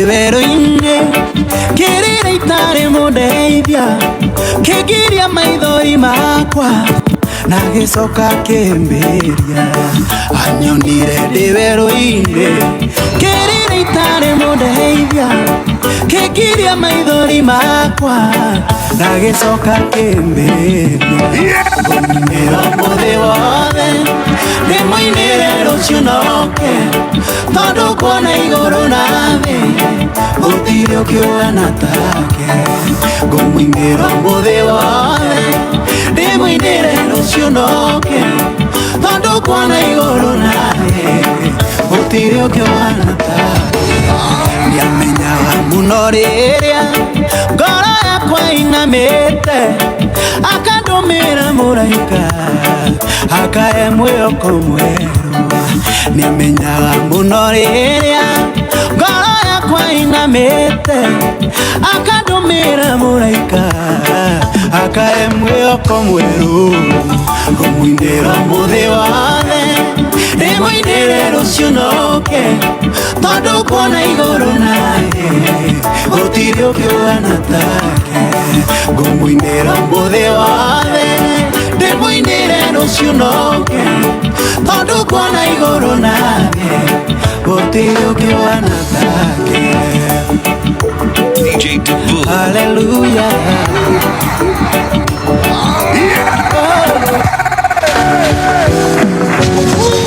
ndivero-inĩ kĩrĩra itarĩ mũndeithia kĩngiria maithori makwa na gĩcoka kĩmbĩria anyonire ndivero-inĩ kĩrĩra itarĩ mũndeithia kĩngiria maithori makwa na gĩcoka kĩmbĩria ngũinĩra mũthĩ wothe ndĩmũinĩre rũciũ noke tondũ kuona igũrũ na thĩ gũtirĩ ũkĩũgana take ngũmũinĩra mũthĩ wothe ndĩmũinĩre rũciũ noke tondũ kuona igũrũ na thĩ gũtirĩ ũkĩũgana take nĩamenyaga mũno rĩrĩa ngoro yakwa inamĩte akandũmĩra mũraika akahe mwĩhoko mwerũ nĩamenyaga mũno rĩrĩa ngoro yakwa inamĩte akandũmĩra mũraika akahe mwĩhoko mwerũ ngũmũinĩra mũthĩ wothe ndĩmũinĩre rũciũ noke tondũ kuona igũrũ na thĩ gũtirĩ ũkĩũgana take ngũmũinĩra mũthĩ wothe ndĩmũinĩre rũciũ noke tondũ kuona igũrũ na thĩ gũtirĩ ũkĩũgana take. DJ Debu. Hallelujah.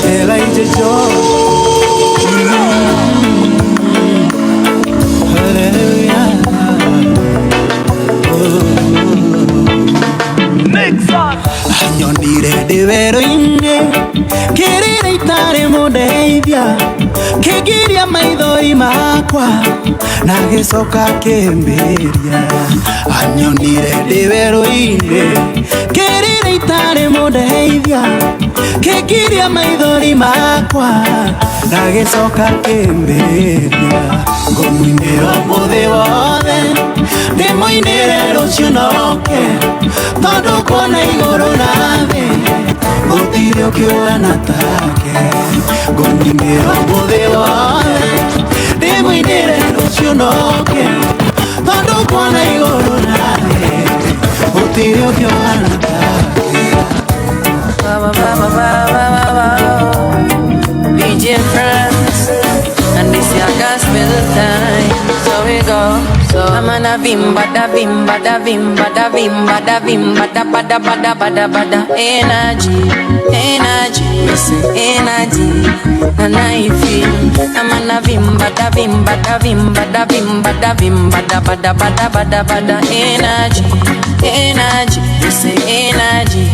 Elijah Joe. Hallelujah. Anyonire ndivero-inĩ kĩrĩra itarĩ mũndeithia kĩngiria maithori makwa na gĩcoka kĩmbĩria anyonire ndivero-inĩ kĩrĩra itarĩ mũndeithia kĩngiria maithori makwa na gĩcoka kĩmbĩria ngũmũinĩra mũthĩ wothe ndĩmũinĩre rũciũ noke tondũ kuona igũrũ na thĩ gũtirĩ ũkĩũgana take ngũmũinĩra mũthĩ wothe ndĩmũinĩre rũciũ noke tondũ kuona igũrũ na thĩ gũtirĩ ũkĩũgana take. BJ friends, and this your gospel time. So we go. So I'm on a vimba da vimba da vimba da vimba da vimba da bada bada bada bada energy, energy, energy. And I feel I'm on a vimba da vimba da vimba da vimba da vimba da bada bada bada bada energy, energy, energy.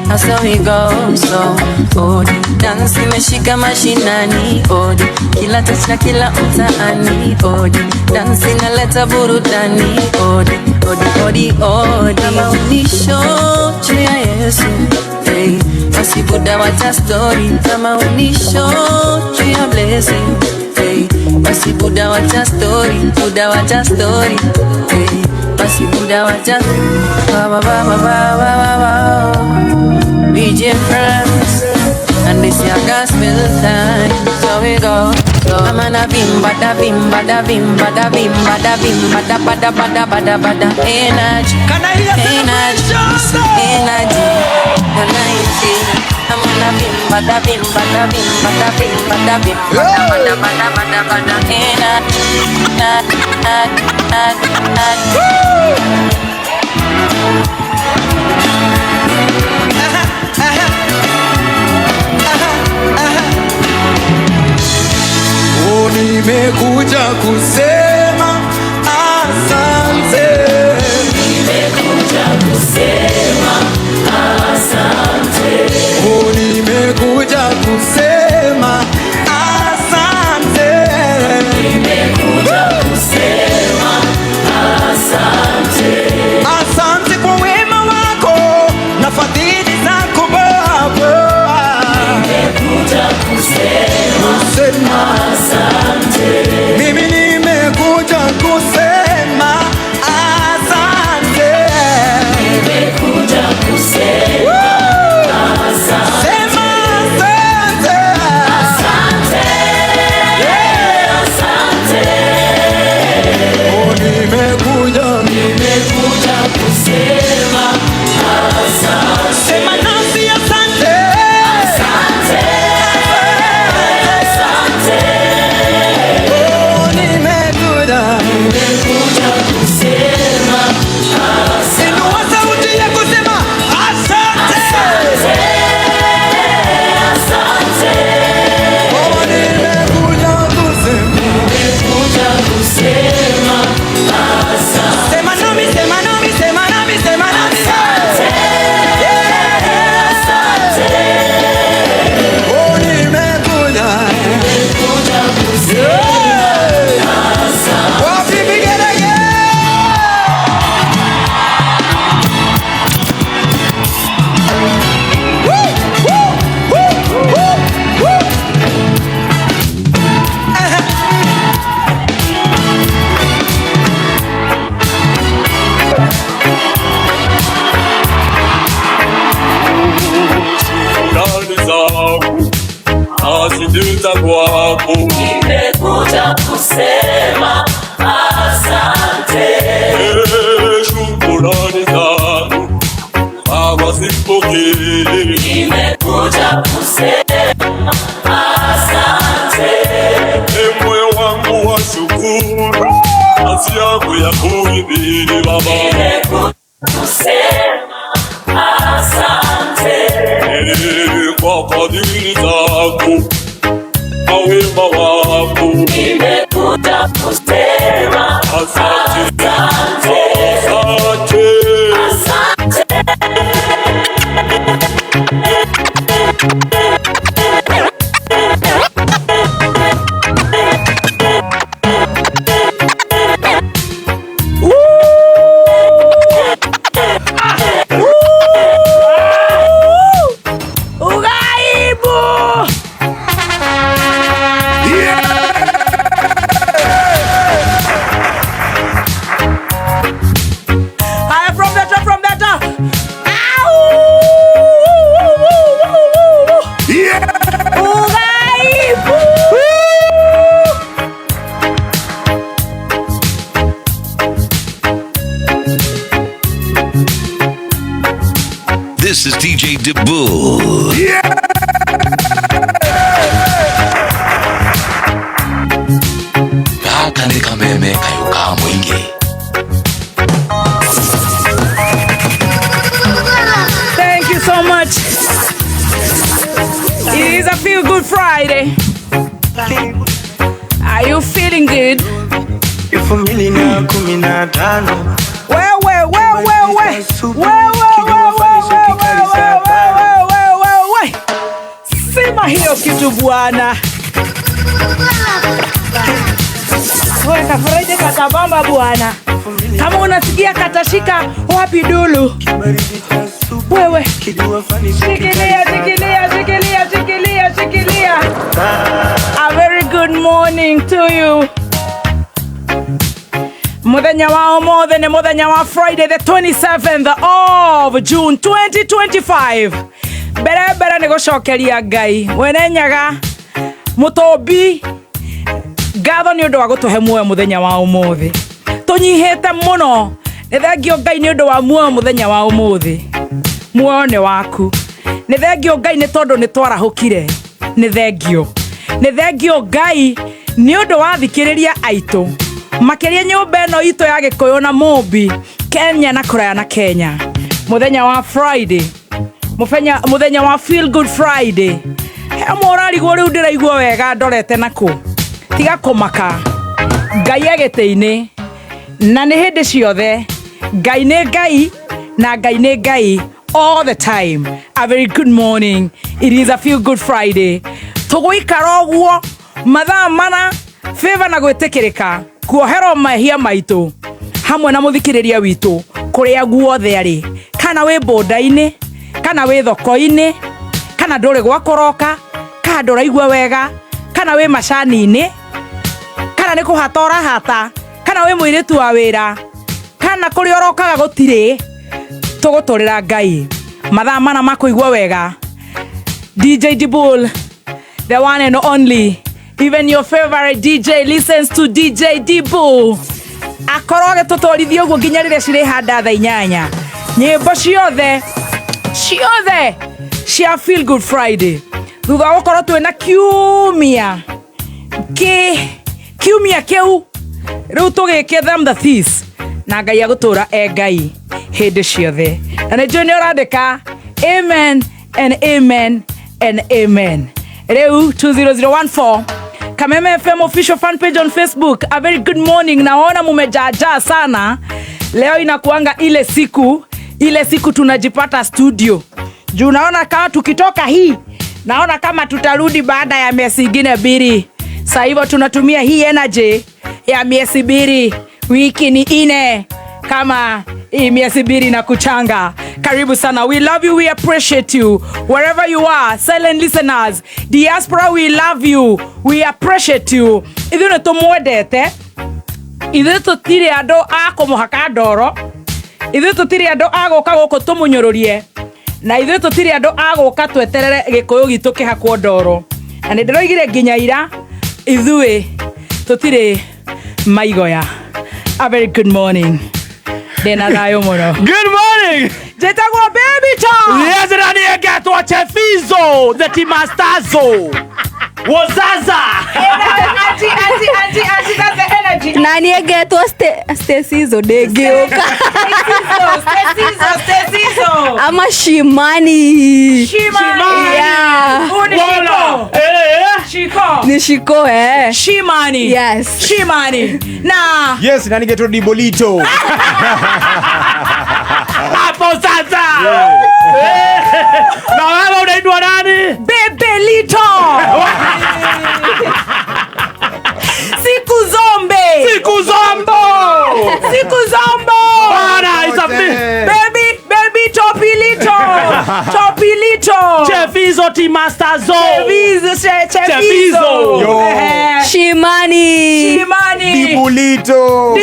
That's how we go. So odi dansi meshika mashinani odi kila tacha kila mtaani odi dansi naleta burudani odi odi odi odi maunisho juu ya Yesu hey basi buda wacha story kama unisho juu ya blessing hey basi buda wacha story hey basi buda wacha ba ba ba ba ba ba BJ friends, and this your gospel time. So we go. So I'm on a vimba da vimba da vimba da vimba da vimba da bada bada bada bada energy, energy, energy. And I feel I'm on a vimba da vimba da vimba da vimba da vimba da bada bada bada bada Nimekuja kusema asante. Nimekuja kusema asante. Nimekuja kusema asante. Nimekuja kusema asante. Asante kwa wema wako na fadhili zako Baba. Nimekuja kusema asante. Mimi nimekuja kusema asante. Nimekuja kusema asante. Sema asante. Asante. Yeah. Asante. kujuta kwako. Nimekuja kusema asante. Shukrani zangu Baba zipokee. Nimekuja kusema asante. Moyo wangu wa shukuru, kazi yako ya kuhimidi Baba. Nimekuja kusema asante. Kwa fadhili zako na wema wako. Nimekuja kusema asante. Asante. This is DJ Debull. Yeah! Thank you so much. It is a Feel Good Friday. Are you feeling good? Sema hiyo kitu bwana. Wewe kafuraje katabamba bwana. Kama unasikia katashika wapi dulu. Wewe shikilia. A very good morning to you. Muthenya wa omothe ni muthenya wa Friday the 27th of June 2025. Bere ni gucokeria Ngai wene nyaga mutombi ngatho ni undu wa gutuhe muoyo muthenya wa omothe. Tunyihite muno ni thengio Ngai ni undu wa muoyo muthenya wa omothe. Muoyo ni waku. Ni thengio Ngai ni tondu ni twarahukire. Ni thengio Ngai ni undu wa thikiriria aitu. Makiria nyumba eno ito ya Gikuyu na Mumbi, Kenya na kuraya na Kenya. Muthenya wa Friday. Muthenya wa Feel Good Friday. He morarigwo riu ndiraigua wega ndorete naku. Tiga kumaka. Ngai agete-ini na ni hindi ciothe. Ngai ni Ngai na Ngai ni Ngai all the time. A very good morning. It is a Feel Good Friday. Tuguikara oguo mathaa mana favor na gwitikirika kuohero mahia maitu hamwe na muthikiriria witu kuria guothe ari, kana we boda-ini, kana we thoko-ini, kana nduri gwakoroka, kana nduraigua wega, kana we macani-ini, kana ni kuhatora hata, kana we muiritu wa wira, kana kuri orokaga gutiri. Tuguturira Ngai mathaa mana makuigua wega. DJ Debull, the one and only. Even your favorite DJ listens to DJ Debull. Akoroge tutorithio guo nginya rire cire handa tha 8. Nyimbo ciothe cia Feel Good Friday. Thutha gukorwo twina kiumia kiu riu tugike them the thieves na Ngai agutura Ngai hindi ciothe. Na ni njui ni urandika amen and amen and amen. Riu 20014 Kameme FM official fan page on Facebook. A very good morning. Naona mumejaja sana. Leo inakuanga ile siku tunajipata studio. Juu naona kama tukitoka hii, naona kama tutarudi baada ya miezi ingine 2. Sasa hivyo tunatumia hii energy ya miezi 2. Wiki ni 4 kama miezi 2 na kuchanga. Karibu sana. We love you, we appreciate you. Wherever you are, silent listeners, diaspora, we love you, we appreciate you. Ithu ne tumwendete. Ithu tutire andu a kumuhaka ndoro. Ithu tutire andu a guka guku tumunyururie. Na ithu tutire andu a guka tweterere Gikuyu gitu kihakwo ndoro. Na nä ndä roigire nginya ira ithuä tå tirä maigoya. A very good morning. Ndena thayo muno. Good morning. Jetagwo baby talk. Yes, na niegetwo Chefizo the Timastazo. Wozaza. Anti, that's the energy. Na niegetwo Stesizo ndĩngĩũka. Stesizo. Ama Shimani. Yeah. Shiko. Shiko. Ni Shiko Shimani. Yes. Shimani. Na. Yes, na ningeto Dibolito. Hapo sasa. Na wewe unaitwa nani? Bebelito. Siku zombo. Bana, it's a Baby Topilito. Chefizo Timastazo. Chefizo. Shimani. Dibolito.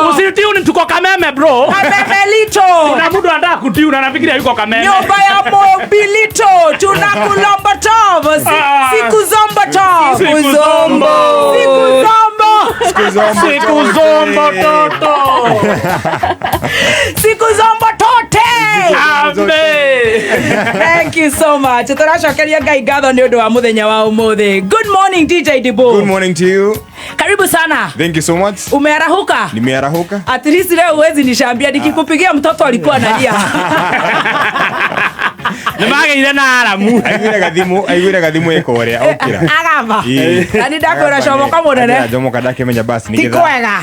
Usitiuni tuko Kameme bro. Bebelito. Kuna mtu anataka kutiuna anafikiria yuko Kameme. Nyumba ya Mobilito. Tunakulomba tovu. Siku zombo tote. Thank you so much. Turacokeria Ngai ngatho ni undu wa muthenya wa umuthi. Good morning DJ Dibu. Good morning to you. Karibu sana. Thank you so much. Umearahuka? Nimearahuka. At least leo huwezi nishambia nikikupigia mtoto alikuwa analia. Nimageire na aramu. Aiguire gathimu ekoria okira. Agamba. Nani ndakwira comoka munene. Jomoka ndakimenya basi nigetha.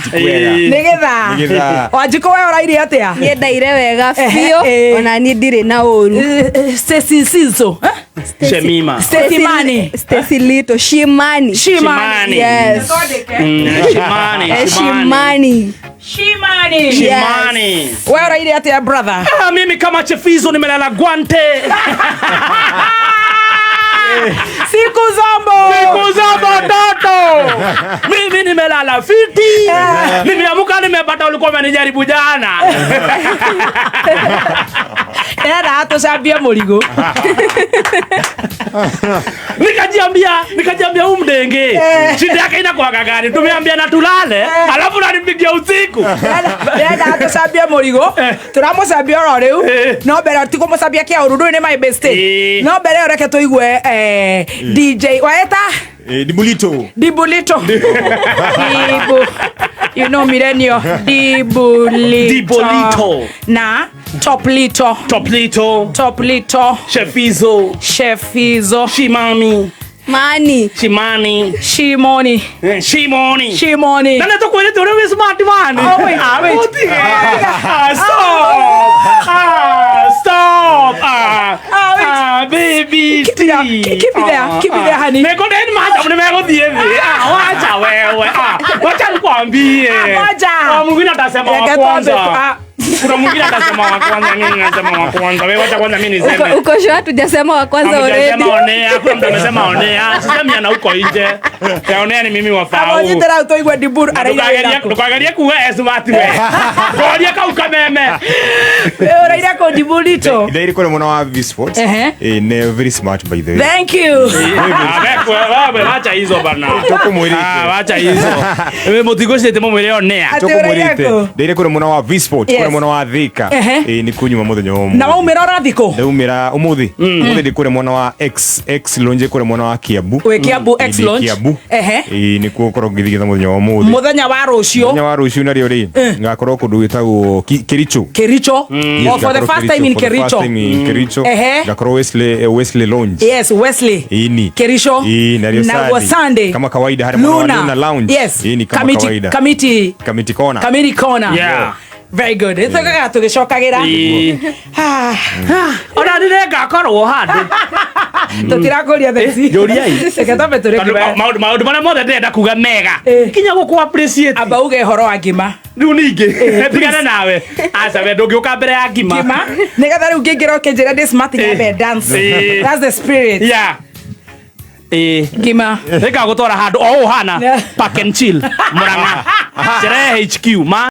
Wanjiko wewe uraire atia? Niĩ ndaire wega biũ ona niĩ ndirĩ na ũru. Stesizo. Shemima. Stesilito. Shimani. Yes. Shimani. Wewe uraire atia brother? Mimi kama Chefizo nimelala Gwante. Siku zombo toto. Mimi nimelala fiti. Nimeamka nimepata ulikuwa umenijaribu jana. Era tushambia murigo. Nikajiambia umdenge. Shida yake inakuwa gani? Tumeambia na tulale, alafu unanipigia usiku. Era tushambia murigo. Turamusambia ro riu. No mbere tikumusambia kia urundu ni my best. No mbere reke tuigue DJ waeta Dibolito. You know Milenio. Dibolito. Na Toplito. Chefizo. Shimoni. Nani tukwele tu wewe smart man. Wait. Stop. Baby. Keep it there, honey. Meko ndeni mata mnimeko dhieve. Wacha wewe. Wacha nikwambie. Mwingine atasema wa kwanza. Kuna mwingine atasema wa kwanza, mimi nasema wa kwanza. Wewe wacha kwanza mimi niseme. Uko sure hatujasema wa kwanza already? Amesema onea, kuna mtu amesema onea. Sisemi ana huko nje. Onea ni mimi wafao. Wajitera utoigwa Diburu araira. Tukaangalia kuwe smart wewe. Ngoja kauka meme. Wewe uraira ko Dibulito. Ile iko mwana wa V-Sports. Ne very smart by the way. Thank you. Wewe wacha hizo bana. Tokumurite. Wacha hizo. Wewe motigoshete mwele onea. Tokumurite. Ile iko mwana wa V-Sports, kwa mwana wa Thika. Ni kunyuma muthenya omwe. Na waumira rathiko. Ndaumira umuthi. Umuthi ndikure mwana wa X Lonje kure mwana wa Kiambu. We Kiambu X Lonje. Kiambu. Ni kukorwo ngithigitha muthenya wa umuthi. Muthenya wa rucio. Muthenya wa rucio na rio ri. Ngakorwo kundu witagwo Kericho. For the first time in Kericho. Ngakorwo Wesley Lounge. Yes, Wesley. Ini. Kericho. Na Sunday. Kama kawaida hari mwana wa Luna Lounge. Yes. Ni kama kawaida. Committee corner. Yeah. Very good. Itoka tugicokagira. Ona ndirega korwo handu. Tutirakuria theci. Joriai. Seketabe tureke. Maundu mana mothe ndenda kuga mega. Kinya guku appreciate. Aba uge horo wa ngima. Riu ningi. Tigana nawe. Aca we ndungiuka mbere ya ngima. Nigetha riu ngingira ukinjira ndi smart nyambe dance. That's the spirit. Yeah. Ngima. Nika gutwara handu o hana. Park and chill. Muranga. Sherehe HQ.